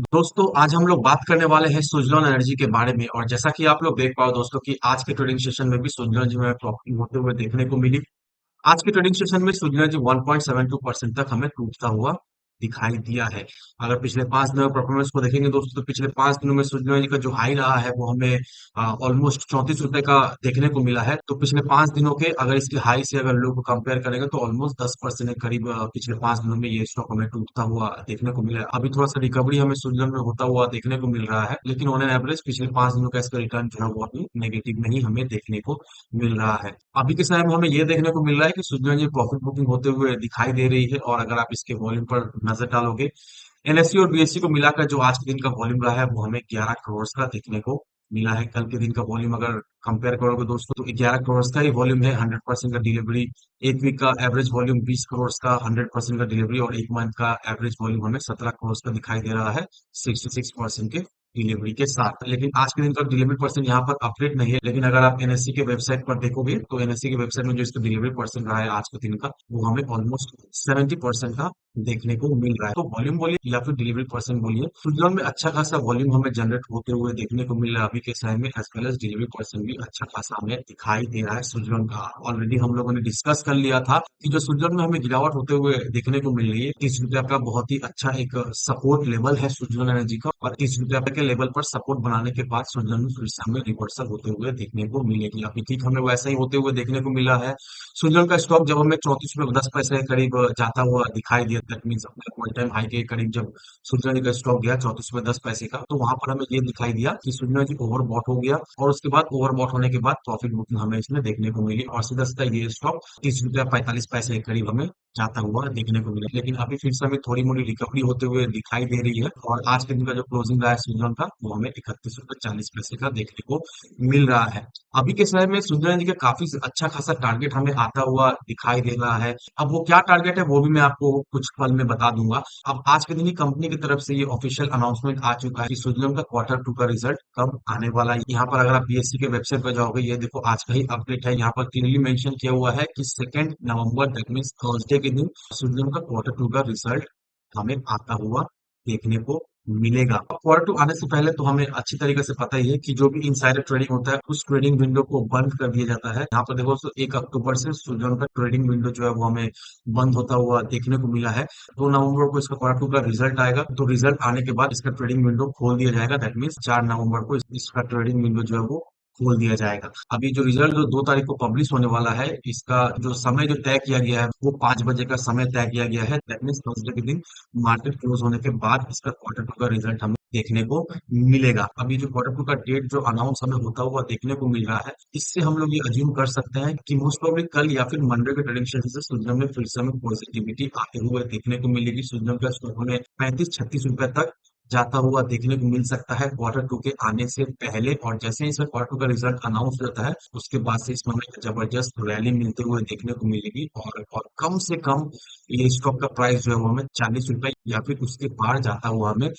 दोस्तों आज हम लोग बात करने वाले हैं सुजलॉन एनर्जी के बारे में। और जैसा कि आप लोग देख पाओ दोस्तों कि आज के ट्रेडिंग सेशन में भी सुजलॉन जी में प्रॉफिट होते हुए देखने को मिली। आज के ट्रेडिंग सेशन में सुजलॉन जी 1.72% तक हमें टूटता हुआ दिखाई दिया है। अगर पिछले 5 दिनों में परफॉर्मेंस को देखेंगे दोस्तों तो पिछले 5 दिनों में सुजलॉन जी का जो हाई रहा है वो हमें ऑलमोस्ट 34 रुपए का देखने को मिला है। तो पिछले 5 दिनों के अगर इसके हाई से अगर लोग कंपेयर करेंगे तो ऑलमोस्ट 10% के करीब पिछले 5 दिनों में ये स्टॉक हमें टूटता हुआ देखने को मिला है। अभी थोड़ा सा रिकवरी हमें सुजलॉन में होता हुआ देखने को मिल रहा है, लेकिन ऑन एन एवरेज पिछले 5 दिनों का इसका रिटर्न जो है वो अभी नेगेटिव में ही हमें देखने को मिल रहा है। अभी के समय में हमें ये देखने को मिल रहा है कि सुजलॉन जी प्रॉफिट बुकिंग होते हुए दिखाई दे रही है। और अगर आप इसके वॉल्यूम पर नजर डालोगे, एनएससी और बीएससी को मिलाकर जो आज के दिन का वॉल्यूम रहा है वो हमें 11 करोड़ का देखने को मिला है। कल के दिन का वॉल्यूम अगर कंपेयर करोगे दोस्तों तो 11 करोड़ का ही वॉल्यूम है। 100% का डिलीवरी, एक वीक का एवरेज वॉल्यूम 20 करोड़ का, 100% का डिलीवरी, और एक मंथ का एवरेज वॉल्यूम हमें 17 करोड़ का दिखाई दे रहा है 66% के डिलीवरी के साथ। लेकिन आज के दिन का डिलीवरी परसेंट यहाँ पर अपडेट नहीं है। लेकिन अगर आप एनएससी के वेबसाइट पर देखोगे तो एनएससी के वेबसाइट में जो इसका डिलीवरी परसेंट रहा है आज के दिन का वो हमें ऑलमोस्ट 70% का देखने को मिल रहा है। तो वॉल्यूम बोलिए या फिर डिलीवरी परसेंट बोलिए, सुजलॉन में अच्छा खासा वॉल्यूम हमें जनरेट होते हुए देखने को मिल रहा है अभी के समय में। As well as delivery percent भी अच्छा खासा हमें दिखाई दे रहा है सुजलॉन का। ऑलरेडी हम लोगों ने डिस्कस कर लिया था कि जो सुजलॉन में हमें गिरावट होते हुए देखने को मिल रही है, 30 रुपया का बहुत ही अच्छा एक सपोर्ट लेवल है सुजलॉन एनर्जी का। और 30 रुपया के लेवल पर सपोर्ट बनाने के बाद सुजलॉन में फिर से हमें रिवर्सल होते हुए देखने को मिलेगी। अभी ठीक हमें वैसा ही होते हुए देखने को मिला है। सुजलॉन का स्टॉक जब हमें 34 रुपये 10 पैसे के करीब जाता हुआ दिखाई दिया, दैट मीन्स अपने ऑल टाइम हाई के करीब जब सुजलॉन का स्टॉक गया 34 रुपये 10 पैसे का, तो वहां पर हमें ये दिखाई दिया कि सुजलॉन जी ओवरबॉट हो गया। और उसके बाद ओवरबॉट होने के बाद प्रॉफिट बुकिंग हमें इसमें देखने को मिली और सीधा सीधा ये स्टॉक 30 रुपया 45 पैसे के करीब हमें जाता हुआ देखने को मिला। लेकिन अभी फिर से हमें थोड़ी मोड़ी रिकवरी होते हुए दिखाई दे रही है। और आज के दिन का जो क्लोजिंग रहा है सुजलॉन का वो हमें 31 रुपये 40 पैसे का देखने को मिल रहा है। अभी के समय में सुजलॉन जी का काफी अच्छा खासा टारगेट हमें आता हुआ दिखाई दे रहा है। अब वो क्या टारगेट है वो भी मैं आपको कुछ पल में बता दूंगा। अब आज के दिन ही कंपनी की तरफ से ये ऑफिशियल अनाउंसमेंट आ चुका है कि सुजलॉन का Q2 का रिजल्ट कब आने वाला है। यहाँ पर अगर आप बीएससी के वेबसाइट पर जाओगे, ये देखो आज का ही अपडेट है। यहाँ पर क्लियरली मेंशन किया हुआ है कि 2 नवंबर दैट मीन्स थर्सडे के दिन सुजलॉन का Q2 का रिजल्ट हमें आता हुआ देखने को मिलेगा। Q2 आने से पहले तो हमें अच्छी तरीके से पता ही है कि जो भी इनसाइडर ट्रेडिंग होता है उस ट्रेडिंग विंडो को बंद कर दिया जाता है। यहाँ पर देखो तो 1 अक्टूबर से सुजलॉन का ट्रेडिंग विंडो जो है वो हमें बंद होता हुआ देखने को मिला है। 2 नवंबर को इसका Q2 का रिजल्ट आएगा, तो रिजल्ट आने के बाद इसका ट्रेडिंग विंडो खोल दिया जाएगा। दैट मीन्स 4 नवंबर को इसका ट्रेडिंग विंडो जो है वो खोल दिया जाएगा। अभी जो रिजल्ट जो 2 तारीख को पब्लिश होने वाला है, इसका जो समय जो तय किया गया है वो 5 बजे का समय तय किया गया है। दैट मीन्स थर्सडे के दिन मार्केट क्लोज होने के बाद इसका Q2 का रिजल्ट हमें देखने को मिलेगा। अभी जो Q2 का डेट जो अनाउंस हमें होता हुआ देखने को मिल रहा है, इससे हम लोग ये अज्यूम कर सकते हैं कि मोस्ट प्रोबेबली कल या फिर मंडे के ट्रेडिंग सेशन से सुजलॉन में फिर से हमें पॉजिटिविटी आते हुए देखने को मिलेगी। सुजलॉन का स्टॉक हमें 35-36 रुपए तक जाता हुआ देखने को मिल सकता है Q2 के आने से पहले। और जैसे ही इसका Q2 का रिजल्ट अनाउंस होता है उसके बाद से इसमें हमें एक जबरदस्त रैली मिलते हुए देखने को मिलेगी। और कम से कम ये स्टॉक का प्राइस जो है वो हमें 40 रुपए या फिर उसके पार जाता हुआ हमें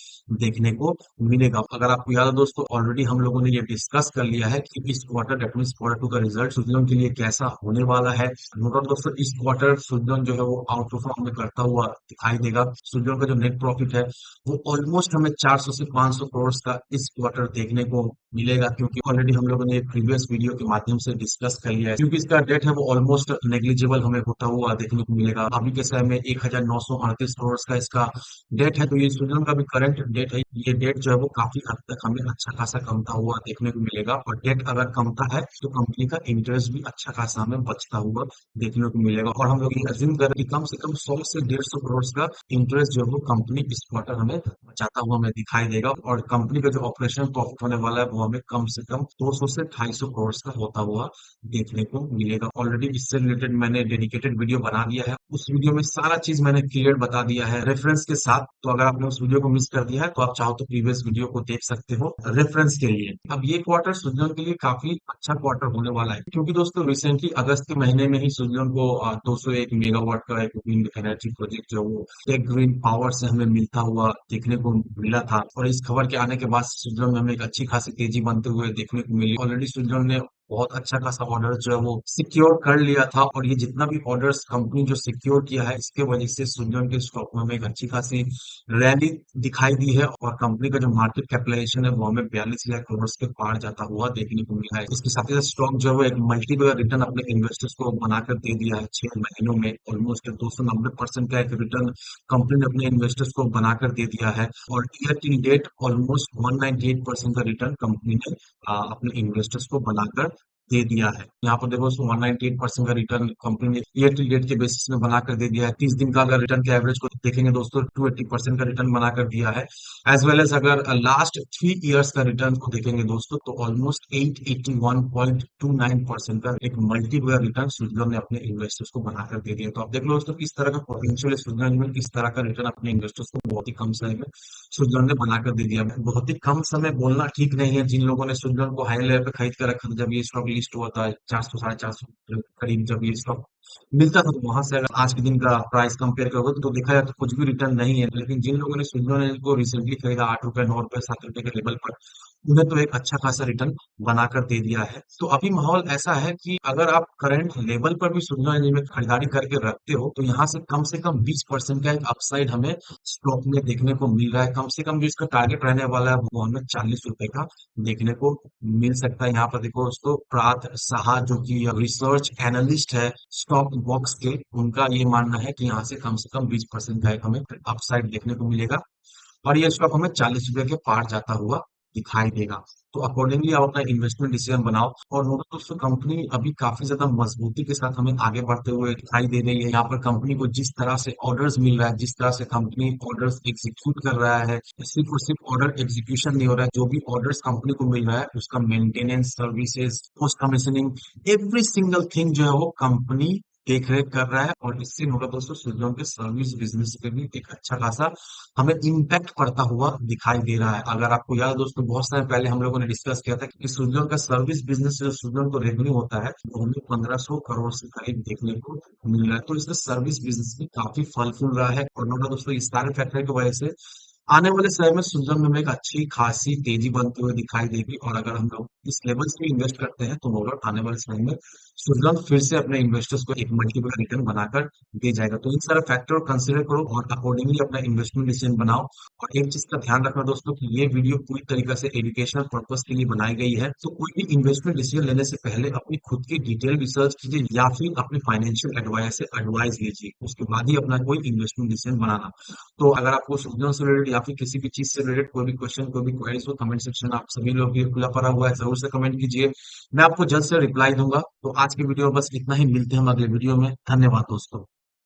देखने को मिलेगा। अगर आपको याद है दोस्तों, ऑलरेडी हम लोगों ने ये डिस्कस कर लिया है कि इस क्वार्टर दैट मीन्स Q2 का रिजल्ट सुजलॉन के लिए कैसा होने वाला है। नो डाउट दोस्तों इस क्वार्टर सुजलॉन जो है वो आउट परफॉर्म में करता हुआ दिखाई देगा। सुजलॉन का जो नेट प्रॉफिट है वो ऑलमोस्ट हमें 400 से 500 करोड़ का इस क्वार्टर देखने को मिलेगा, क्योंकि ऑलरेडी हम लोगों ने प्रीवियस वीडियो के माध्यम से डिस्कस कर लिया है। क्योंकि इसका डेट है वो ऑलमोस्ट नेग्लिजिबल हमें होता हुआ देखने को मिलेगा। अभी के समय में 1938 करोड़ का इसका डेट है। तो ये सुजन का भी करंट डेट है, ये डेट जो है वो काफी हद तक हमें अच्छा खासा कमता हुआ देखने को मिलेगा। और डेट अगर कमता है तो कंपनी का इंटरेस्ट भी अच्छा खासा हमें बचता हुआ देखने को मिलेगा। और हम लोग ये अज्यूम करें कि कम से कम 100 से 150 करोड़ का इंटरेस्ट जो है वो कंपनी इस क्वार्टर हमें बचाता हुआ हमें दिखाई देगा। और कंपनी का जो ऑपरेशनल प्रॉफिट होने वाला है वो हमें कम से कम 200 से 250 करोड़ का होता हुआ देखने को मिलेगा। ऑलरेडी इससे रिलेटेड मैंने डेडिकेटेड वीडियो बना दिया है, उस वीडियो में सारा चीज मैंने क्लियर बता दिया है रेफरेंस के साथ। तो अगर आपने उस वीडियो को मिस कर दिया है तो आप चाहो तो प्रीवियस वीडियो को देख सकते हो रेफरेंस के लिए। अब ये क्वार्टर सुजलॉन के लिए काफी अच्छा क्वार्टर होने वाला है, क्योंकि दोस्तों रिसेंटली अगस्त के महीने में ही सुजलॉन को 201 मेगावाट का एक विंड एनर्जी प्रोजेक्ट जो वो टेक ग्रीन पावर से हमें मिलता हुआ देखने को मिला था। और इस खबर के आने के बाद सुजलॉन में हमें एक अच्छी खासी तेजी बनते हुए देखने को मिली। ऑलरेडी सुजलॉन ने बहुत अच्छा खासा ऑर्डर जो है वो सिक्योर कर लिया था, और ये जितना भी ऑर्डर्स कंपनी जो सिक्योर किया है इसके वजह से सुजलन के स्टॉक में हमें एक अच्छी खासी रैली दिखाई दी है, और कंपनी का जो मार्केट कैपिटलाइजेशन है वो हमें 42 लाख करोड़ के पार जाता हुआ देखने को मिला है। इसके साथ ही साथ स्टॉक जो है वो एक मल्टीपल रिटर्न अपने इन्वेस्टर्स को बनाकर दे दिया है। 6 महीनों में ऑलमोस्ट 290% का एक रिटर्न कंपनी ने अपने इन्वेस्टर्स को बनाकर दे दिया है, और ईयर टिल डेट ऑलमोस्ट 198% का रिटर्न कंपनी ने अपने इन्वेस्टर्स को बनाकर दे दिया है। यहाँ पर देखो 198% का रिटर्न कंपनी ने ईयर टिल डेट के बेसिस में बनाकर दे दिया है। 30 दिन का अगर रिटर्न के एवरेज को देखेंगे दोस्तों, 280% का रिटर्न बनाकर दिया है। एज वेल एज अगर लास्ट 3 इयर्स का रिटर्न को देखेंगे दोस्तों, तो ऑलमोस्ट 881.29% का एक मल्टीपल रिटर्न स्विट्जरलैंड ने अपने इन्वेस्टर्स को बनाकर दे दिया। तो आप देख लो दोस्तों किस तरह का पोटेंशियल है स्विट्जरलैंड में, किस तरह का रिटर्न अपने इन्वेस्टर्स को बहुत ही कम समय में स्विट्जरलैंड ने बनाकर दे दिया। बहुत ही कम समय बोलना ठीक नहीं है। जिन लोगों ने स्विट्जरलैंड को हाई लेवल पे खरीद कर रखा था, जब ये स्टॉक लिस्ट हुआ था 400 450 करीब जब ये स्टॉक मिलता था, तो वहां से अगर आज के दिन का प्राइस कंपेयर करोगे तो देखा जाए तो कुछ भी रिटर्न नहीं है। लेकिन जिन लोगों ने स्विट्जरलैंड को रिसेंटली खरीदा 8 रुपए 9 रुपए 7 रुपए के लेवल पर, उन्हें तो एक अच्छा खासा रिटर्न बनाकर दे दिया है। तो अभी माहौल ऐसा है कि अगर आप करंट लेवल पर भी स्विट्जरलैंड में खरीदारी करके रखते हो, तो यहाँ से कम 20% का एक अपसाइड हमें स्टॉक में देखने को मिल रहा है। कम से कम जो इसका टारगेट रहने वाला है वो हमें 40 रुपए का देखने को मिल सकता है। यहाँ पर देखो दोस्तों, प्रात साहा जो कि रिसर्च एनालिस्ट है स्टॉक बॉक्स के, उनका ये मानना है कि यहाँ से कम 20% का एक हमें अपसाइड देखने को मिलेगा, और ये स्टॉक हमें 40 रुपए के पार जाता हुआ दिखाई देगा। तो अकॉर्डिंगली आप अपना इन्वेस्टमेंट डिसीजन बनाओ। और दोस्तों कंपनी अभी काफी ज्यादा मजबूती के साथ हमें आगे बढ़ते हुए दिखाई दे रही है। यहाँ पर कंपनी को जिस तरह से ऑर्डर्स मिल रहा है, जिस तरह से कंपनी ऑर्डर्स एग्जीक्यूट कर रहा है, सिर्फ और सिर्फ ऑर्डर एग्जीक्यूशन नहीं हो रहा है, जो भी ऑर्डर्स कंपनी को मिल रहा है उसका maintenance services post commissioning every single thing जो है वो कंपनी देख रेख कर रहा है। और इससे होगा दोस्तों स्विट्जरलैंड के सर्विस बिजनेस पे भी एक अच्छा खासा हमें इम्पैक्ट पड़ता हुआ दिखाई दे रहा है। अगर आपको याद है दोस्तों, बहुत समय पहले हम लोगों ने डिस्कस किया था कि स्विट्जरलैंड का सर्विस बिजनेस जो स्विट्जरलैंड को रेवेन्यू होता है वो हमें 1500 करोड़ से करीब देखने को मिल रहा है। तो इससे सर्विस बिजनेस भी काफी फल फूल रहा है, और नोटा दोस्तों इस सारे फैक्टर की वजह से आने वाले समय में स्विट्जरलैंड में एक अच्छी खासी तेजी बनते हुए दिखाई देगी। और अगर हम लोग इस लेवल पे इन्वेस्ट करते हैं तो नो डाउट आने वाले समय में स्विट्जरलैंड फिर से अपने इन्वेस्टर्स को एक मल्टीपल रिटर्न बनाकर दे जाएगा। तो इन सारे फैक्टर को कंसिडर करो और अकॉर्डिंगली अपना इन्वेस्टमेंट डिसीजन बनाओ। और एक चीज का ध्यान रखना दोस्तों कि ये वीडियो पूरी तरीके से एजुकेशनल पर्पस के लिए बनाई गई है। तो कोई भी इन्वेस्टमेंट डिसीजन लेने से पहले अपनी खुद की डिटेल रिसर्च कीजिए, या फिर अपने फाइनेंशियल एडवाइजर से एडवाइस लीजिए, उसके बाद ही अपना कोई इन्वेस्टमेंट डिसीजन बनाना। तो अगर आपको स्विट्जरलैंड से रिलेटेड या फिर किसी भी चीज से रिलेटेड कोई भी क्वेश्चन कोई भी क्वेरीज हो, कमेंट सेक्शन आप सभी लोग के लिए खुला पड़ा हुआ है, जरूर से कमेंट कीजिए। मैं आपको जल्द से रिप्लाई दूंगा। तो आज की वीडियो में बस इतना ही, मिलते हैं हम अगले वीडियो में। धन्यवाद दोस्तों।